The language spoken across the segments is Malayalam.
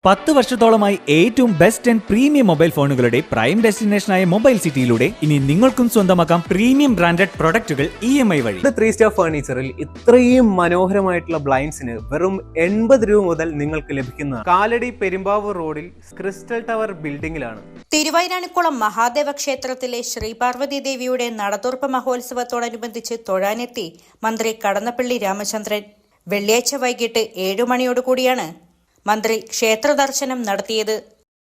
10 വർഷത്തോളമായി ഏറ്റവും ബെസ്റ്റ് ആൻഡ് പ്രീമിയം മൊബൈൽ ഫോണുകളുടെ പ്രൈം ഡെസ്റ്റിനേഷനായ മൊബൈൽ സിറ്റിയിലൂടെ ഇനി നിങ്ങൾക്കും സ്വന്തമാക്കാം പ്രീമിയം ബ്രാൻഡഡ് പ്രൊഡക്റ്റുകൾ EMI വഴി. 3 സ്റ്റാർ ഫർണിച്ചറിൽ ഇത്രയും മനോഹരമായിട്ടുള്ള ബ്ലൈൻഡ്സിന് വെറും 80 രൂപ മുതൽ നിങ്ങൾക്ക് ലഭിക്കുന്ന കാലടി പെരുമ്പാവൂർ റോഡിൽ ക്രിസ്റ്റൽ ടവർ ബിൽഡിംഗിലാണ്. തിരുവൈരാണിക്കുളം മഹാദേവ ക്ഷേത്രത്തിലെ ശ്രീപാർവതി ദേവിയുടെ നടതുറപ്പ് മഹോത്സവത്തോടനുബന്ധിച്ച് തൊഴാനെത്തി മന്ത്രി കടന്നപ്പള്ളി രാമചന്ദ്രൻ. വെള്ളിയാഴ്ച വൈകിട്ട് 7 മണിയോടുകൂടിയാണ് മന്ത്രി ക്ഷേത്ര ദർശനം നടത്തിയത്.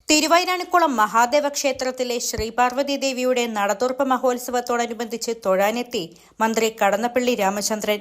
തിരുവൈരാണിക്കുളം മഹാദേവ ക്ഷേത്രത്തിലെ ശ്രീപാർവതി ദേവിയുടെ നടതുറപ്പ് മഹോത്സവത്തോടനുബന്ധിച്ച് തൊഴാനെത്തി മന്ത്രി കടന്നപ്പള്ളി രാമചന്ദ്രൻ.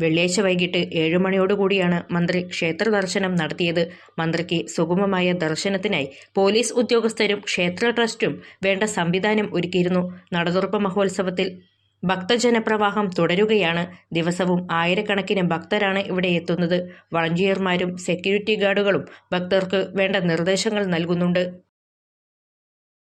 വെള്ളിയാഴ്ച വൈകിട്ട് 7 മണിയോടുകൂടിയാണ് മന്ത്രി ക്ഷേത്ര ദർശനം നടത്തിയത്. മന്ത്രിക്ക് സുഗമമായ ദർശനത്തിനായി പോലീസ് ഉദ്യോഗസ്ഥരും ക്ഷേത്ര ട്രസ്റ്റും വേണ്ട സംവിധാനം ഒരുക്കിയിരുന്നു. നടതുറപ്പ് മഹോത്സവത്തിൽ ഭക്തജനപ്രവാഹം തുടരുകയാണ്. ദിവസവും ആയിരക്കണക്കിന് ഭക്തരാണ് ഇവിടെ എത്തുന്നത്. വളണ്ടിയർമാരും സെക്യൂരിറ്റി ഗാർഡുകളും ഭക്തർക്ക് വേണ്ട നിർദ്ദേശങ്ങൾ നൽകുന്നുണ്ട്.